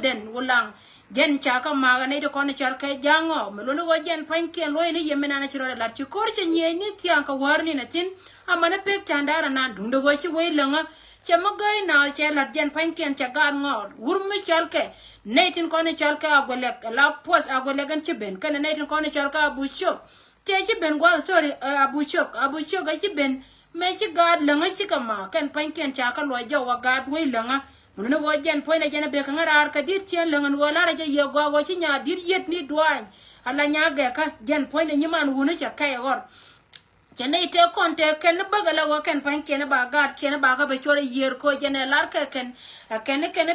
golden wulang jen chaka maga ne to kono charka jango melono go jen panken loy ni yemena na chiro la chikor che nye ni tianka warni na tin amana pek tandara nan dundo go chi we langa chamagai na che la jen panken chagar ngor wurmi chalke netin kono chalka agolek la pos agolegan chiben kana netin kono chalka abucho te chiben gwa sorry abucho ga chiben me chi gad langa chikama kan panken chaka lo jawa gad we langa muno go jen poina jena be kan rar ka dir chen lengan go lara je ye go chi nya dir yet ni duan ala nya ga ka jen poina nyiman wuna cha kai gor jena ite konte ken bagala go ken pan ken ba gad ken ba ka be chore yer ko jena lar ka ken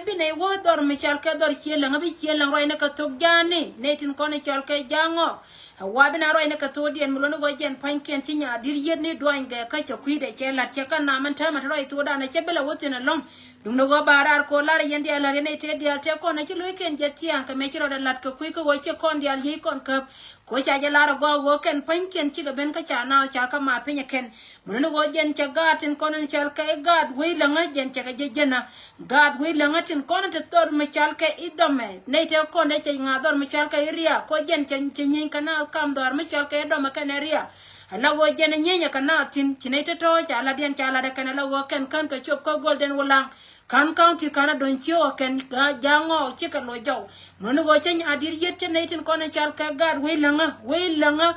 bi ne wo dor mi chal ka dor chi lenga bi chi lenga ne ka tok jani ne tin ko ne chal ka jango wa bina roi ne ka to dien mulo go jen pan ken chi nya dir yet ni duan ga ka cha kuide che la che kan na man ta ma roi to da na che bela wotina long dum no go barar ko lar yendi ala ne te dial te ko na chi lo ken jetian ka me chiro da lat ka kui ko go che kon dial hi kon ka ko cha je lar go ken pan ken chi ga ben ka cha na cha ka ma pinya ken muno go jen cha gatin kon ni chal ka gad we la nga jen cha ga je jena gad we la nga tin kon te tor me chal ka idome ne te kon ne che nga dor me chal ka ria ko jen chen nyin kana kam dor me chal ka idome ka ne ria ala go jen nyenya kana tin chinete to cha ala den cha ala de kana la go ken kan ka chop ko golden wulang kan county kana don chio ken jango chika lo jaw muno go chen adir yet chen netin kon chal ka gad we langa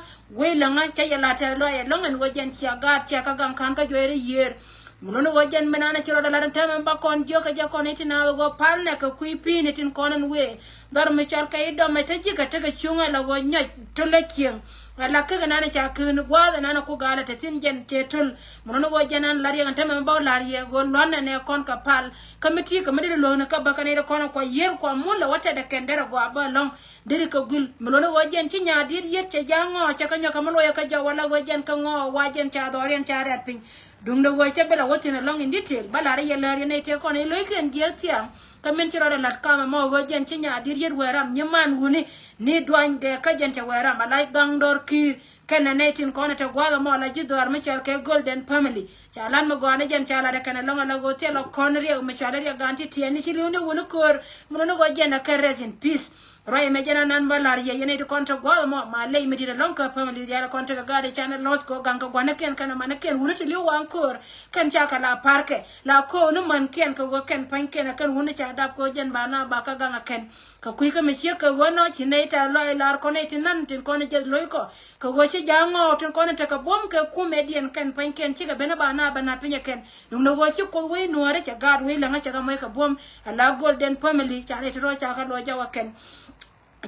cha ya la ta lo ya longan go jen cha gad cha ka gan kan ka joere yer muno go jen menana chiro da lan tamen ba kon jo ka ja kon netin na go pal ne ka kui pi netin konan we dar me chal ka ido me ta jiga ta ga chunga la go nya to la kien ala ka na cha kun gwa da na ko gala ta tin jen tetol muno go jenan la ri tamen ba la ri go lonna ne kon ka pal committee committee lo na ka ba kan ida kon ko yer ko mun la wata da kendera go ba long diri ka gul muno go jen ti nya dir yer cha jango cha ka nyoka malo ya ka ja wala go jen ka ngo wa jen cha do ren cha rat pin dung do go cha bela wotina long in detail bala ri ya la ri ne te kon lo ken dia tiang kamen chiro da lat ka ma go jen ti nya dir yer weram nyaman wuni ni duan ga ka jen cha weram ala gang dor kir kana netin kona ta gwala mo la jidor ma chal ke golden family chalan mo gona jen chala da kana longa la go telo kon ri ma chala ri ganti tieni chiliune wonu kor mo no go jen ka rest in peace roy me jena nan balar ye yene to konta gwala mo ma lay mi dira lonka family ya konta ga gade channel los ko ganga gona ken kana man ken wonu ti liwa ankor kan chaka la parke la ko no man ken ko go ken pan ken kan wonu cha dab ko jen bana ba ka ganga ken ka kui ka me che ka wono chineta loy lar koneti nan tin kone je loy ko go che jango tin kone ta ka bom ka ku medien ken pan ken chi ga bena bana bana pinya ken no go chi ko we no re cha gad we la nga cha ga mai ka bom ala golden family cha ne ro cha ka lo jawa ken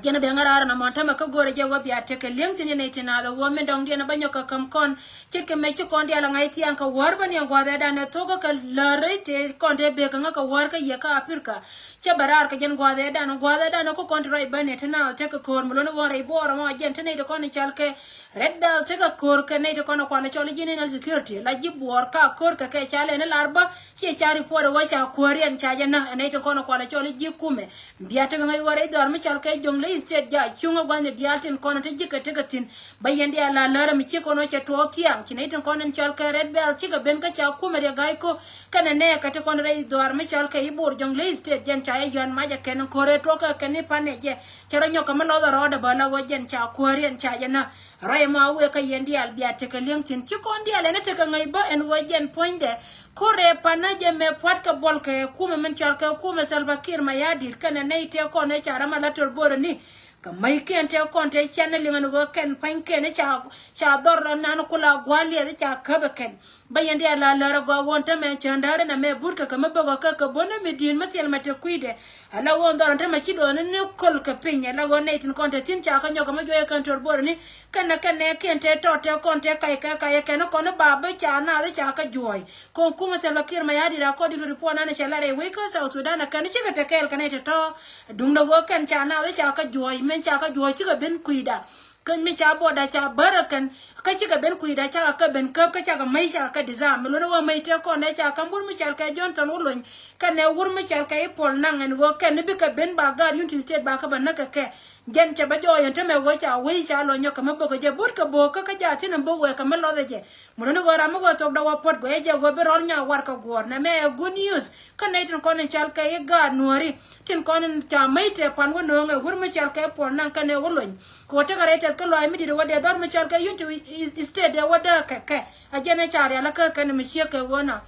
jena be ngara na monta ma ka gore je wo biya te ke lengti ne tina da wo men dong dia na banyo ka kam kon chirke me chi kon dia la ngai ti an ka war ban ya gwa da na to ka la re te kon de be ka ka war ka ye ka apirka che barar ka jen gwa da na ko kon rai ban ne tina te ka kor mulo no wo rai bor ma jen tene de kon chalke red bell te ka kor ka ne de kon ko na chole jine na security la ji bor ka kor ka ke chale na larba che chari fo wa cha korian cha jena ne te kon ko na chole ji kume biya te ngai wore dor mi chalke jong state ja chunga gwane dialtin kono te jika tegatin bayandi ala lara mi chiko no che to tiang kinaitin kono chal ka red bell chika ben ka cha kuma de gaiko kana ne ka te kono rei dor mi chal ka ibur jong le state jen cha yan maja ken kore to ka ken pane je charo nyoka malo da roda bala go jen cha korien cha yana rai ma we ka yendi al biya te ka lengtin chiko ndi ala ne te ka ngai ba en go jen poinde kore panaje me pat ka bol ka kuma men chal ka kuma salva kir ma yadir kana ne te kono cha rama la torboro ni ka mai ken te konte channel ngan go ken pan ken cha dor nan kula gwali de cha kabe ken bayandi ala la go wonta me chandare na me burka ka mabago ka bona me din matel mate kuide ala won dor ta ma chido ne kol ka pinya la go netin konte tin cha ka nyoka ma joye kan torboro ni kana ken te to te konte kai ken kono baba cha na de cha ka joy kon kuma se lokir ma yadi ra ko di report na cha la re we ka sa Sudan kan chi ka te kel kan te to dung do go ken cha na de cha ka joy men cha ka joy chi ka ben kuida kan mi cha bo da cha barakan ka ci ka ben ku da cha ka ben ka cha ka mai cha ka dizam lo no mai te ko ne cha kan bur mi cha ka Johnson ulun kan ne wur mi cha ka e pol nan en go kan bi ka ben ba ga United State ba ka ban na ka ke gen cha ba jo yan te me go cha we cha lo nyo ka ma bo ka je bur ka bo ka ja tin bo we ka me lo de je mo no go ra mo go tok da wa pot go e je go be rol nya war ka go na me good news kan ne tin ko ne cha ka e ga nuori tin ko ne cha mai te pan wo no nga wur mi cha ka e pol nan kan ne ulun ko te ga re te ka lo ai mi di wo de dar mi cha ka United State de wa da ka a je ne cha ya la ka kan mi che ka wo na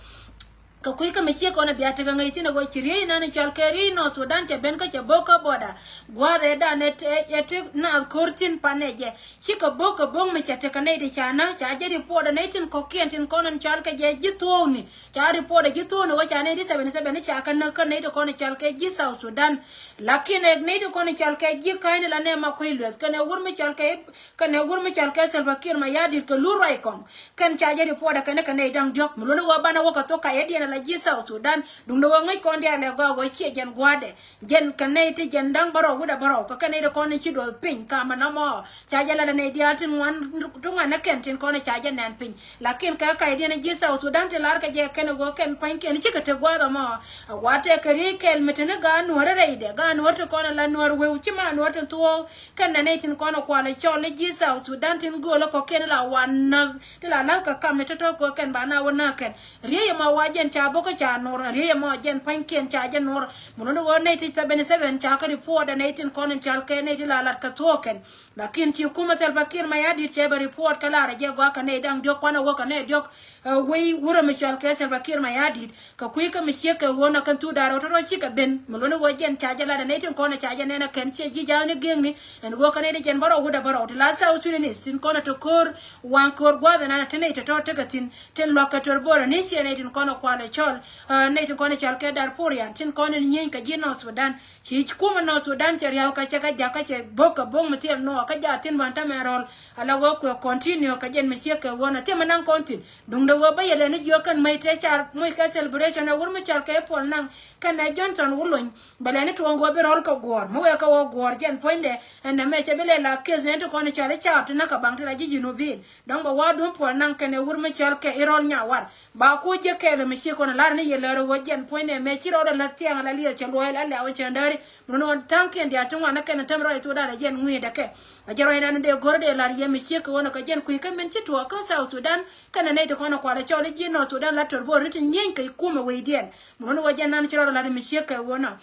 ka kui ka mishia ko na biata ka ngai tina go chiri na ni chal keri no Sudan che ben ka che boka boda gwa de da net ete na kortin paneje chika boka bong me chate ka nei de chana cha je report na tin ko kentin konon chal ka je jitoni cha report jitoni wa cha nei di 77 cha ka na ka nei de konon chal ka ji South Sudan lakini nei de konon chal ka ji kaine la ne ma ko ilwes ka ne wur me chal ka Salva Kiir ma yadir ka lurai kon kan cha je report ka nei dang jok mulo wa bana wa ka to ka yedi la ji South Sudan dung do ngai kon dia le go che jen gwade jen kanai te jen dang baro guda baro ka kanai de kon chi do pin ka mana mo cha jala ne dia tin wan tunga na ken tin kon cha jen nan pin lakin ka kai dia ne ji South Sudan te lar ka je ken go ken pan ken chi ka te gwada mo wate kari kel metene ga no re de ga no to kon la no we chi ma no to kan na ne tin kon ko la chole ji South Sudan tin go lo ko ken la wan na te la ka kam ne to ko ken ba na wana ken riye ma wajen cha boko cha nor riye mo jen panken cha jen nor muno no ne ti 77 cha ka report na tin kon cha ka ne ti la ka token lakin ti kuma Salva Kiir ma ya di che report kala ra je gwa ka ne dang jok kona wo ka ne jok we wura mi cha ka Salva Kiir ma ya di ka kui ka mi she ka wona kan tu da ro to chi ka ben muno no jen cha jala ne tin kon cha jen na ken che ji ja ne geng ni en wo ka ne de jen baro guda baro la South Sudanese tin kon to kor wan kor gwa na tene to to ka tin ten lo ka tor bora ne che ne tin kon kwa le chol ne tin kon chal ke dar porian tin kon nyen ka ji no Sudan chi kuma no Sudan che ya ka cha ka ja ka che boka bong metel no ka ja tin ban ta merol ala go ko continue ka jen me che ka wona te manan kontin dung do go ba yele ne jo kan mai te char moi ka celebration na wur me chal ke pol nan kan na Johnson wulun bale ne to go be rol ka gor mo ka wo gor jen poinde en me che bele la kes ne to kon chal cha na ka bang ta ji no bin dong ba wa dum pol nan kan ne wur me chal ke irol nya war ba ko je ke le me che kon la ne yele ro jen poinde me chiro da la tiang la liya che lo la la o chandari no tanken dia tungwa na kan tamro ito da jen ngui da ke a jero ina ne de gor de la ye me che ko wona ka jen ku kan men chito ka South Sudan kan ne to kono kwa la chole ji no Sudan la torbo ritin yen kai kuma we dien no wajen nan chiro la me che ka wona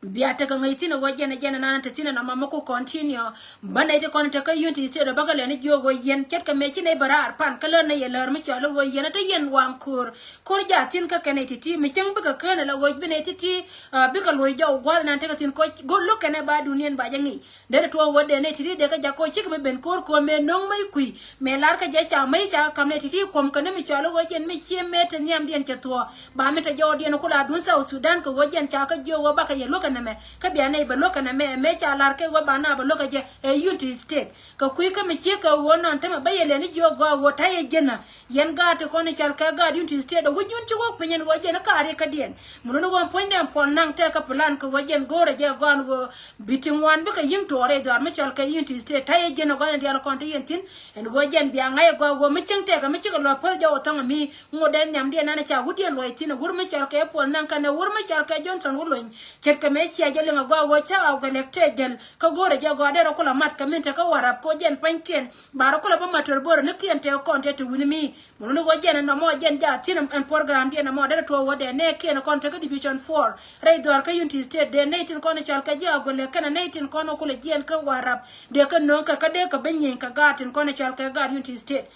biata ka ngai tina wajena jena nana ta tina na mama ko continue bana ite kon ta kay yunti se do bagale ni jogo yen ket ka me chine barar pan kala na yelar mi chalo go yen ta yen wankur ko ja tin ka kaneti ti mi chang baka kana la go bine ti bika lo jaw gwa na ta tin ko go lo kana ba dunien ba jangi de to wode ne ti de ka ja ko chik be ben kor ko me nong mai kui me lar ka ja cha mai cha kam ne ti kom kana mi chalo go yen mi chie me ta nyam dien cha to ba me ta jaw dien ko la dun South Sudan ko go jen cha ka jo go baka ye lo na me ka bia nei ba loka na me cha lar ke wa bana ba loka je United State ka kui ka me che ka wona ntama ba yele ni jo go wo ta ye jena yen ga to ko ni chal ka ga United State wo jun ti wo penyen wo je na ka re ka dien muno no won point dem pon nang te ka plan ko wo jen gore je gon go bitin wan bi ka yin to re do me chal ka United State ta ye jena go na dia ko tin tin en go jen bia ngai go wo me cheng te ka me chi ko lo pa jo to mi ngo den nyam dia na cha gudien lo tin wur me chal ka pon nang ka na wur me chal ka Johnson wo lo cher ka me sia jale nga go cha au galekte del ka gore je go de ko la mat ka mente ka warap ko jen panken baro ko la ba mator bor ne kien te ko te wini mi mo no go jen no mo jen ja tin en program de na mo de to wode ne kien ko te division 4 re do ka United State de ne tin ko ne chal ka ja go le kana ne tin ko no ko le jen ka warap de ka no ka de ka benyen ka gatin ko ne chal ka ga United State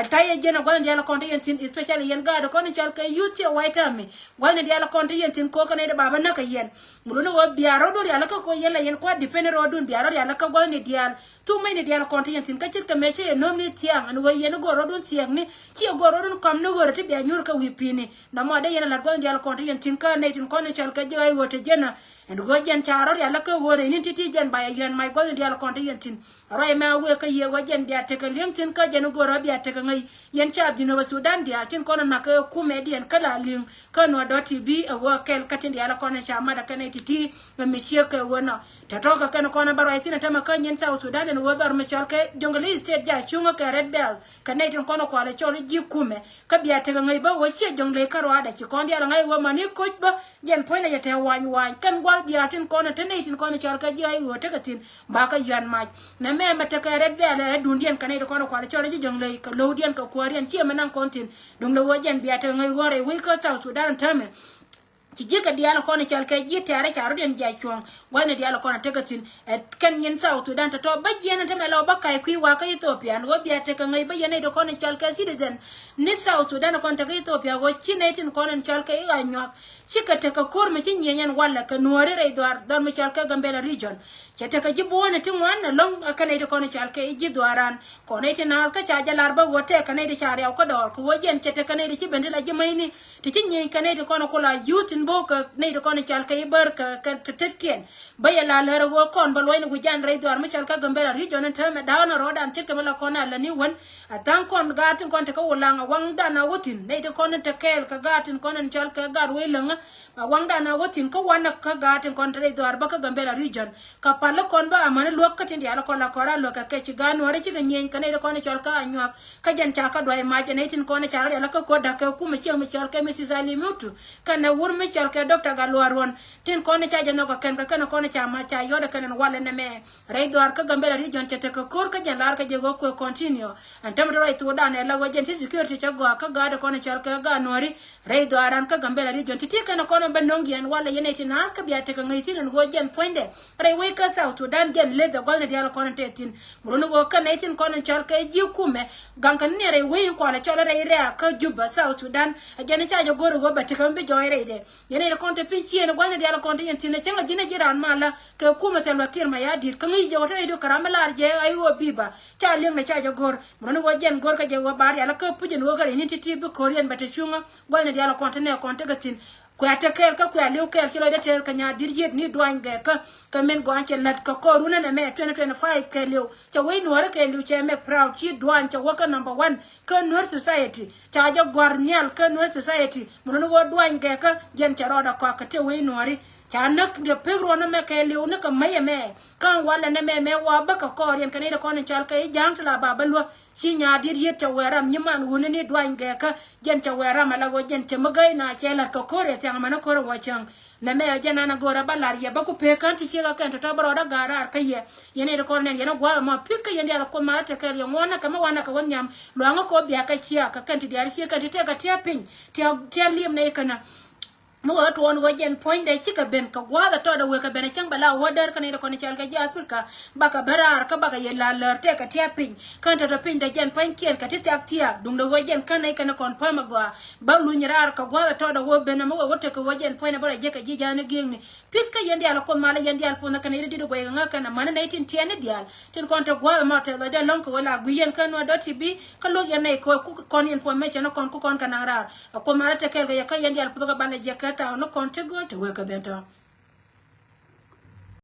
ta ye jen go de la ko te tin especially yen ga ko ne chal ka yuti white army go ne de la ko te tin ko ka ne de baba na ka yen mo no go biaro do ya la ko yela yen ko depende ro dun biaro ya la ka go ne dial tu mai ne dial content tin ka chit ka me che no ni tiang an go yen go ro dun tiang ni chi go ro dun kam no go te bi anyur ka wipini na mo de yen la go dial content tin ka ne tin ko ne chal ka jai wo te jena en go jen charo ya la ka wo re ni ti jen ba yen mai go dial content tin ro ma we ka ye go jen bia te ka lim tin ka jen go ro bia te ka ngai yen cha bi no Sudan dia tin ko na ka ku me dien kala lim ka no do ti bi e wo kel ka tin dia la ko ne cha ma da ka ne ti chi na mishia ke wona tatoka kana kona baro itina tama kanyen South Sudan ne wodar machalke jongle state ja chunga ke red bell kanaitin kono kwale chole jikume kabia tega ngai ba wache jongle karo ada chi kondi ala ngai wa mani kujba jen poina ya te wan kan gwa diatin kono tenaitin kono chalka ji ai wote katin baka yan maj na me mata ke red bell dundian kanaitin kono kwale chole jongle ka lodian ka kwarian chi manan kontin dum lo wajen bia tega ngai wore wi ka South Sudan tame Kijika diala kona chalke jite are charu den jachong wane diala kona tegatin kan yen South Sudan to bajena temela bakai kwi waka Ethiopia no bia teka ngai bayena do kona chalke citizen ni South Sudan kona teka Ethiopia go chinetin kona chalke iganyo chika teka kur me chinyen wala ka nuore re doar don me chalke Gambela region cheteka jibone timwan long akane do kona chalke jidwaran kona itina ka chaja larba wote kana de chari ko dor ko jen cheteka ne de chibendela jimaini ti chinyen kana de kona kula youth boka nei to kone chalka ibar ka tetken baya la lero go kon balwai no jan re dwar ma chalka Gambela region en tame dawana rodan chike mala kona la ni won atan kon gatin kon te ko wulanga wangda na wotin nei to kone te kel ka gatin kon chalka gar welanga wangda na wotin ko wana ka gatin kon re dwar baka Gambela region ka palo kon ba amane lokati ndi ala kon la kora loka ke ci ganu re ci nyen ka nei to kone chalka anyak ka jan chaka do e ma jan nei tin kone chalka ala ko da ka ku ma ci ma chalka mi sisali mutu kana wur me chalka doctor galwaron tin kone chaja no ka ken ka kana kone cha ma cha yoda kana wala ne me raidwar ka Gambela region tete ka kor ka jalar ka jego ko continue antam ro itu da ne la wajen security cha go ka ga da kone chalka ga nori raidwaran ka Gambela region titi kana kone banongi an wala yene tin has ka biate ka ngai tin go jen poinde rai we ka South Sudan gen le da gol ne diala kone tetin bruno go ka ne tin kone chalka ji kume gankan ne rai we ko la chala rai re ka Juba South Sudan ajane cha jo go go batika mbe jo rai de yene konte pinchi ne gwana diala konte yentine chenga jina jiran mala ke kuma telwa kirma ya dir kangi je wata ido karamala je ayo biba cha leng na cha jagor mono go jen gor ka je wa bari ala ka pujin go gari ni titi bu korean bate chunga gwana diala konte ne konte gatin ko atekel ka ko aliu kel kilo de tel ka nya dirjet ni doan ge ka men go anche lat ka ko runa ne me 2025 ke liu cha we no ke liu che me proud chi doan cha waka number 1 ka nor society cha jo gornyal ka nor society mono go doan ge ka jen cha roda ko ka te we no ri cha nak de pegro na me ke liu na ka maye me kan wala ne me wa ba ka ko yen kan ne ko ne chal ka jang la ba balwa chi nya dirjet cha weram nyiman wona ni doan ge ka jen cha weram ala go jen cha magai na che la ko ko mana koro wachang na me jana na gora balar ya baku pe kanti chega kan to baro da gara kaye yene de konen yana gwa ma pika yende ala ko ma te kali ngona kama wana ka wanyam luanga ko biya ka chia ka kanti diar chia kanti te ka tia pin tia lim na ikana mo to won wajen point da chika ben ka gwa da to da we ka ben chang bala wadar kan de kon chal ka ji Afrika baka barar ka baka yela lar te ka tia pin kan to pin da jen point kien ka tia dum do wajen kan ai kan kon pama gwa ba lu nyirar ka gwa da to da wo ben mo wote ka wajen point bara je ka ji jana gengni piska yende ala ko mala yende al pona kan iri do go ngaka na mana 19 tiene dial tin kon to gwa ma te da lon ko wala guyen kan wa .tv ka lo yene ko kon information kon kan rar ko mala te ka yende al pona ka bana je ka ta no konte go to weka bento